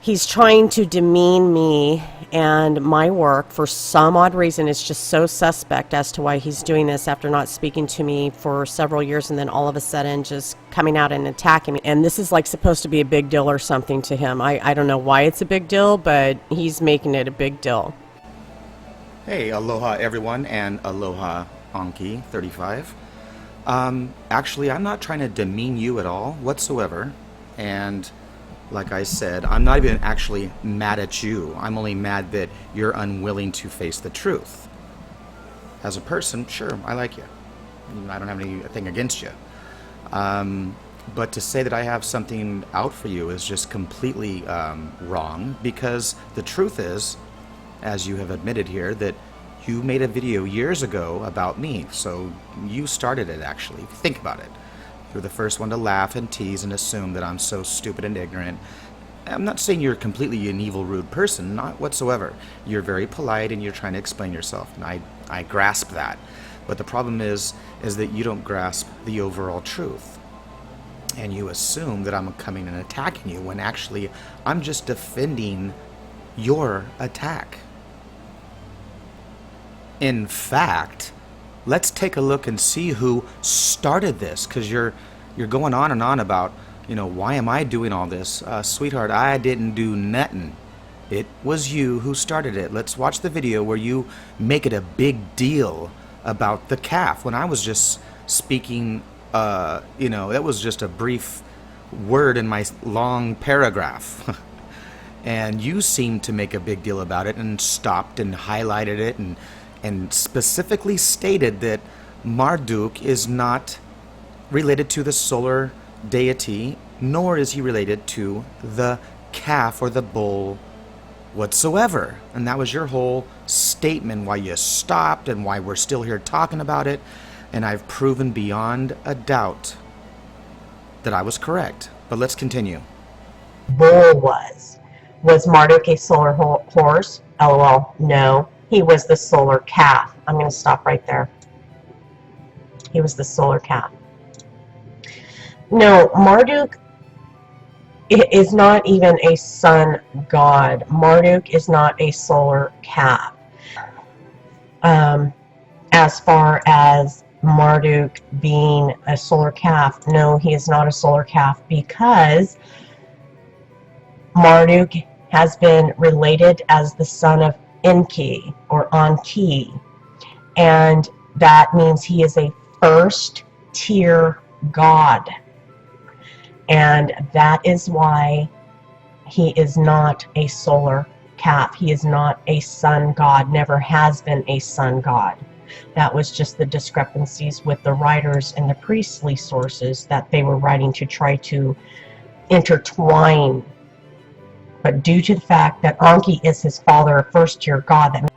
He's trying to demean me and my work. For some odd reason, it's just so suspect as to why he's doing this after not speaking to me for several years and then all of a sudden just coming out and attacking me. And this is like supposed to be a big deal or something to him. I don't know why it's a big deal, but he's making it a big deal. Hey, aloha everyone, and aloha Enki35. Actually, I'm not trying to demean you at all whatsoever. And like I said, I'm not even actually mad at you. I'm only mad that you're unwilling to face the truth. As a person, sure, I like you. I don't have anything against you. But to say that I have something out for you is just completely wrong, because the truth is, as you have admitted here, that you made a video years ago about me. So you started it, actually. Think about it. You're the first one to laugh and tease and assume that I'm so stupid and ignorant. I'm not saying you're completely an evil, rude person, not whatsoever. You're very polite and you're trying to explain yourself, and I grasp that. But the problem is that you don't grasp the overall truth. And you assume that I'm coming and attacking you, when actually I'm just defending your attack. In fact, let's take a look and see who started this, because you're going on and on about, why am I doing all this? Sweetheart, I didn't do nothing. It was you who started it. Let's watch the video where you make it a big deal about the calf, when I was just speaking, that was just a brief word in my long paragraph. And you seemed to make a big deal about it and stopped and highlighted it and specifically stated that Marduk is not related to the solar deity, nor is he related to the calf or the bull whatsoever. And that was your whole statement, why you stopped and why we're still here talking about it. And I've proven beyond a doubt that I was correct. But let's continue. Bull was Marduk a solar horse? LOL, no. He was the solar calf. I'm going to stop right there. He was the solar calf. No, Marduk is not even a sun god. Marduk is not a solar calf. As far as Marduk being a solar calf, no, he is not a solar calf, because Marduk has been related as the son of Enki or Enki, and that means he is a first tier god, and that is why he is not a solar calf. He is not a sun god, never has been a sun god. That was just the discrepancies with the writers and the priestly sources that they were writing to try to intertwine. But due to the fact that Enki is his father, a first-tier god, that...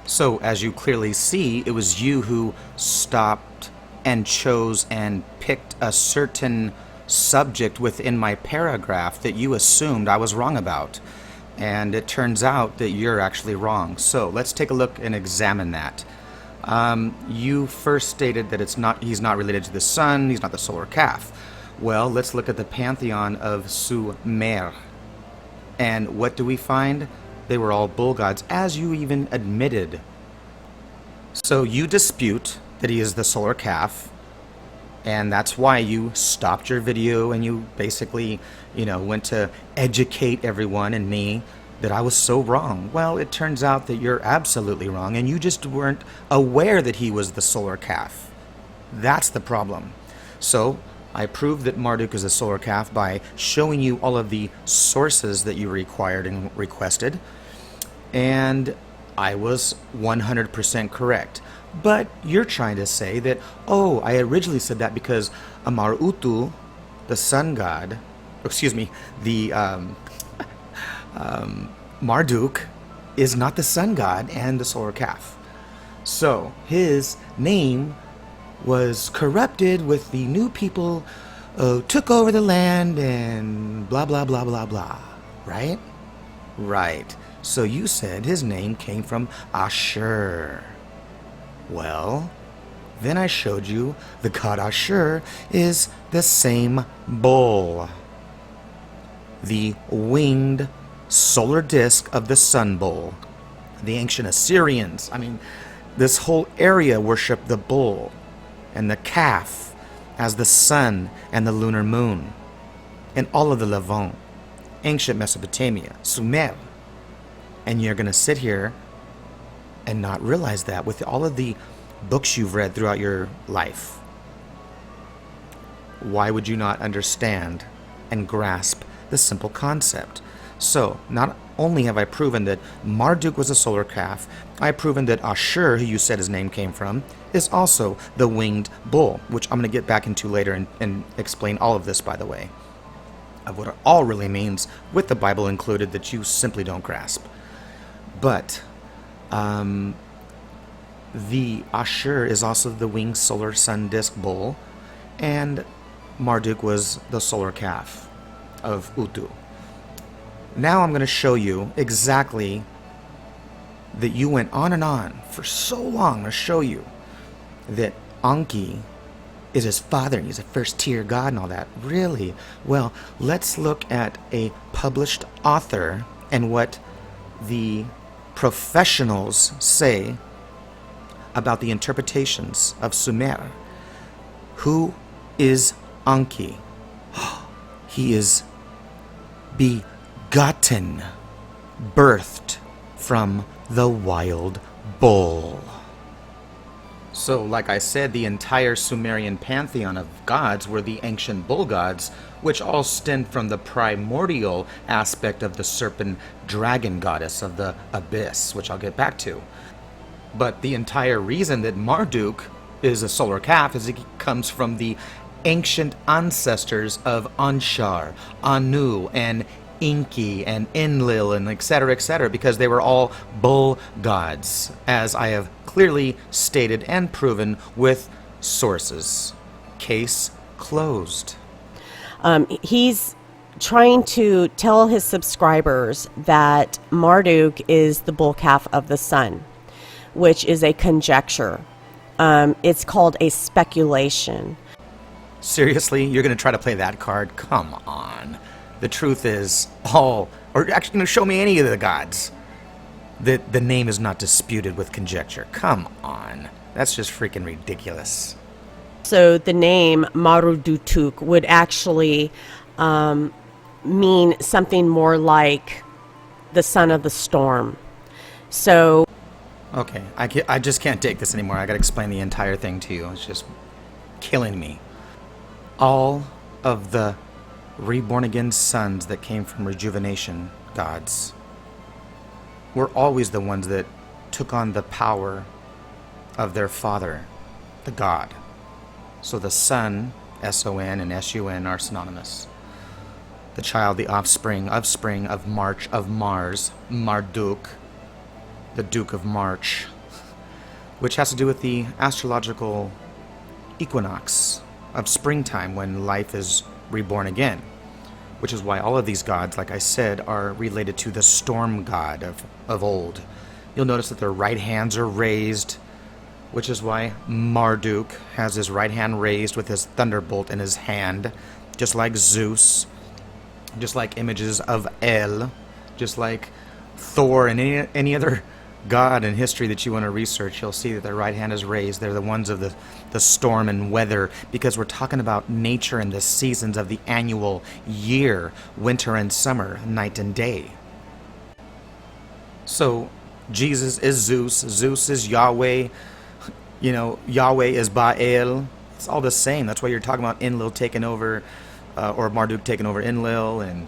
So, as you clearly see, it was you who stopped and chose and picked a certain subject within my paragraph that you assumed I was wrong about. And it turns out that you're actually wrong. So, let's take a look and examine that. You first stated that he's not related to the sun, he's not the solar calf. Well, let's look at the pantheon of Sumer. And what do we find? They were all bull gods, as you even admitted. So you dispute that he is the solar calf, and that's why you stopped your video and you basically, went to educate everyone and me that I was so wrong. Well, it turns out that you're absolutely wrong, and you just weren't aware that he was the solar calf. That's the problem. So I proved that Marduk is a solar calf by showing you all of the sources that you required and requested, and I was 100% correct. But you're trying to say that, oh, I originally said that because Amarutu, the sun god, the Marduk is not the sun god and the solar calf. So his name was corrupted with the new people took over the land and blah, blah, blah, blah, blah. Right? Right. So you said his name came from Ashur. Well, then I showed you the god Ashur is the same bull. the winged solar disk of the sun bull. The ancient Assyrians, this whole area worshiped the bull and the calf as the sun and the lunar moon. And all of the Levant, ancient Mesopotamia, Sumer. And you're going to sit here and not realize that with all of the books you've read throughout your life. Why would you not understand and grasp the simple concept? So, not only have I proven that Marduk was a solar calf, I've proven that Ashur, who you said his name came from, is also the winged bull, which I'm going to get back into later and explain all of this, by the way, of what it all really means, with the Bible included, that you simply don't grasp. But the Ashur is also the winged solar sun disk bull, and Marduk was the solar calf of Utu. Now I'm going to show you exactly that you went on and on for so long. I'm going to show you that Enki is his father and he's a first tier god and all that. Really? Well, let's look at a published author and what the professionals say about the interpretations of Sumer. Who is Enki? He is begotten, birthed from the wild bull. So, like I said, the entire Sumerian pantheon of gods were the ancient bull gods, which all stemmed from the primordial aspect of the serpent dragon goddess of the abyss, which I'll get back to. But the entire reason that Marduk is a solar calf is it comes from the ancient ancestors of Anshar, Anu, and Enki, and Enlil, and etc., because they were all bull gods, as I have clearly stated and proven with sources. Case closed. He's trying to tell his subscribers that Marduk is the bull calf of the sun, which is a conjecture. It's called a speculation. Seriously? You're going to try to play that card? Come on. The truth is, or actually going to show me any of the gods, that the name is not disputed with conjecture. Come on. That's just freaking ridiculous. So the name Marudutuk would actually mean something more like the son of the storm. So... Okay, I just can't take this anymore. I got to explain the entire thing to you. It's just killing me. All of the reborn again sons that came from rejuvenation gods were always the ones that took on the power of their father, the god. So the son, S-O-N, and S-U-N are synonymous. The child, the offspring of March, of Mars, Marduk, the Duke of March, which has to do with the astrological equinox of springtime when life is reborn again, which is why all of these gods, like I said, are related to the storm god of old. You'll notice that their right hands are raised, which is why Marduk has his right hand raised with his thunderbolt in his hand, just like Zeus, just like images of El, just like Thor and any other god in history that you want to research. You'll see that their right hand is raised. They're the ones of the storm and weather, because we're talking about nature and the seasons of the annual year, winter and summer, night and day. So Jesus is Zeus, Zeus is Yahweh, Yahweh is Baal. It's all the same. That's why you're talking about Enlil taking over, or Marduk taking over Enlil, and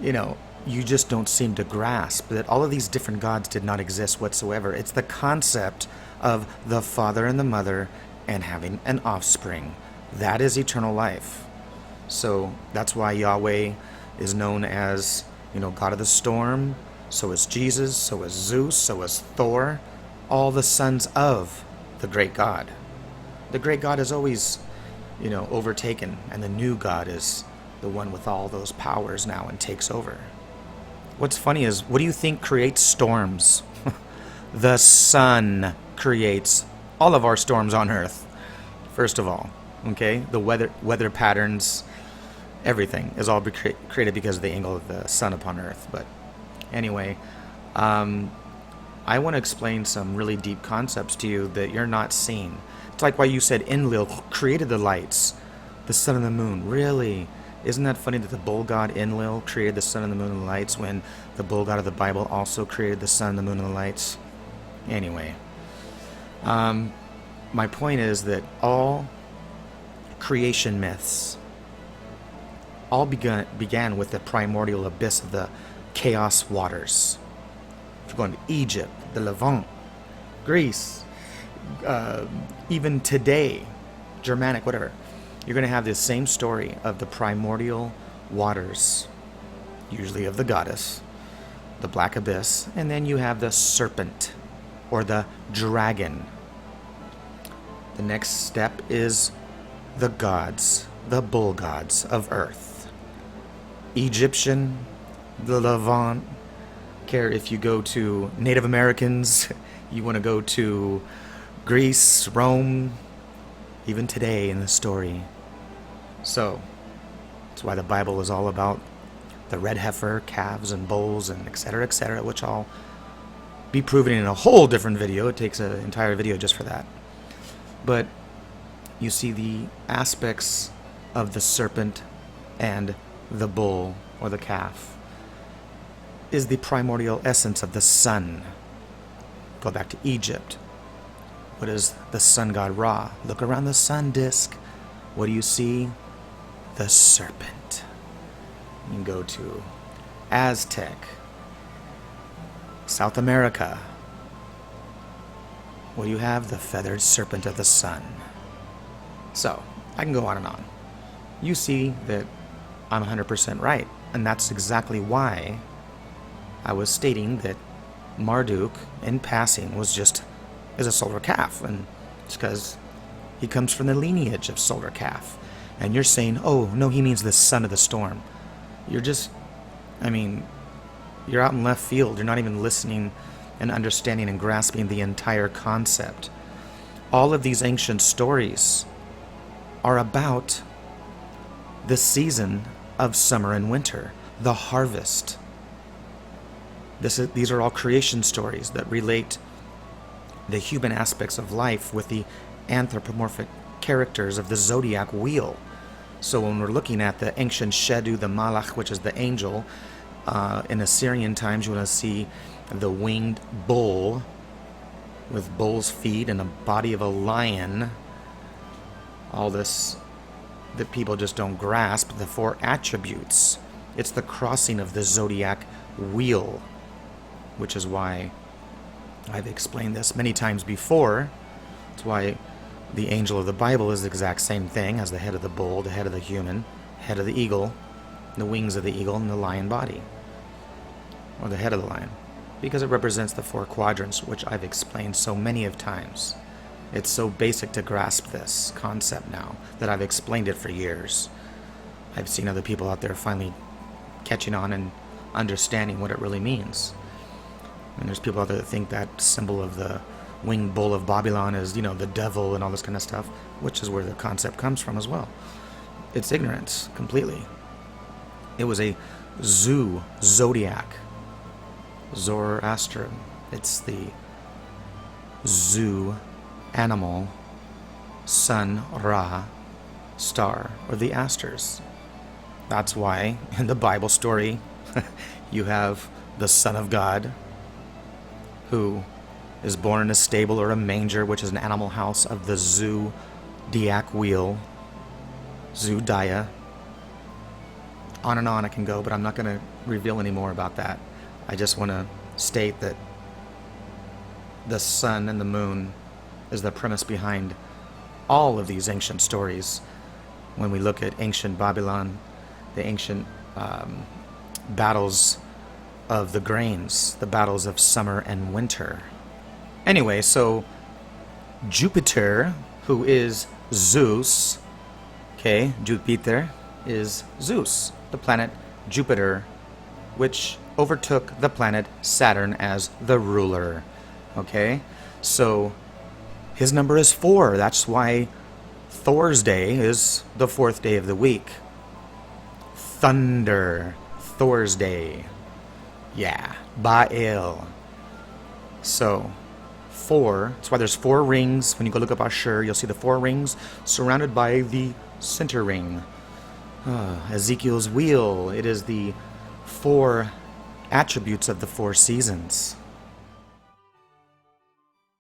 you just don't seem to grasp that all of these different gods did not exist whatsoever. It's the concept of the father and the mother and having an offspring. That is eternal life. So that's why Yahweh is known as, God of the storm. So is Jesus, so is Zeus, so is Thor. All the sons of the great God. The great God is always, overtaken, and the new God is the one with all those powers now and takes over. What's funny is, what do you think creates storms? The sun creates all of our storms on Earth, first of all. Okay? The weather patterns, everything is all created because of the angle of the sun upon earth. But anyway, I want to explain some really deep concepts to you that you're not seeing. It's like why you said Enlil created the lights, the sun and the moon. Really? Isn't that funny that the bull god Enlil created the sun and the moon and the lights when the bull god of the Bible also created the sun, the moon, and the lights? Anyway, my point is that all creation myths all began with the primordial abyss of the chaos waters. If you're going to Egypt, the Levant, Greece, even today, Germanic, whatever, you're going to have this same story of the primordial waters, usually of the goddess, the black abyss, and then you have the serpent or the dragon. The next step is the gods, the bull gods of earth. Egyptian, the Levant. Care if you go to Native Americans, you want to go to Greece, Rome, even today in the story. So, that's why the Bible is all about the red heifer, calves, and bulls, and etc., which I'll be proving in a whole different video. It takes an entire video just for that. But you see the aspects of the serpent and the bull or the calf is the primordial essence of the sun. Go back to Egypt. What is the sun god Ra? Look around the sun disk. What do you see? The serpent. You can go to Aztec, South America. What do you have? The feathered serpent of the sun. So, I can go on and on. You see that I'm 100% right, and that's exactly why I was stating that Marduk, in passing, is a solar calf, and it's because he comes from the lineage of solar calf. And you're saying, oh, no, he means the son of the storm. You're out in left field. You're not even listening and understanding and grasping the entire concept. All of these ancient stories are about the season of summer and winter, the harvest. These are all creation stories that relate the human aspects of life with the anthropomorphic characters of the zodiac wheel. So when we're looking at the ancient Shedu, the Malach, which is the angel, in Assyrian times you want to see the winged bull with bull's feet and the body of a lion. All this that people just don't grasp, the four attributes. It's the crossing of the zodiac wheel, which is why I've explained this many times before. It's why the angel of the Bible is the exact same thing as the head of the bull, the head of the human, head of the eagle, the wings of the eagle, and the lion body, or the head of the lion, because it represents the four quadrants, which I've explained so many of times. It's so basic to grasp this concept now that I've explained it for years. I've seen other people out there finally catching on and understanding what it really means. And there's people out there that think that symbol of the winged bull of Babylon is, the devil and all this kind of stuff, which is where the concept comes from as well. It's ignorance, completely. It was a zodiac. Zoroaster. It's the zoo animal, sun, Ra, star, or the asters. That's why in the Bible story you have the Son of God who is born in a stable or a manger, which is an animal house of the zodiac wheel, Zodiah. On and on I can go, but I'm not going to reveal any more about that. I just want to state that the sun and the moon is the premise behind all of these ancient stories. When we look at ancient Babylon, the ancient battles of the grains, the battles of summer and winter. Anyway, so Jupiter, who is Zeus, okay, Jupiter is Zeus, the planet Jupiter, which overtook the planet Saturn as the ruler, okay? So his number is 4. That's why Thor's Day is the 4th day of the week. thunder, Thor's day. Yeah, Baal. So, 4. That's why there's 4 rings. When you go look up Ashur, you'll see the 4 rings surrounded by the center ring. Ezekiel's wheel. It is the 4 attributes of the 4 seasons.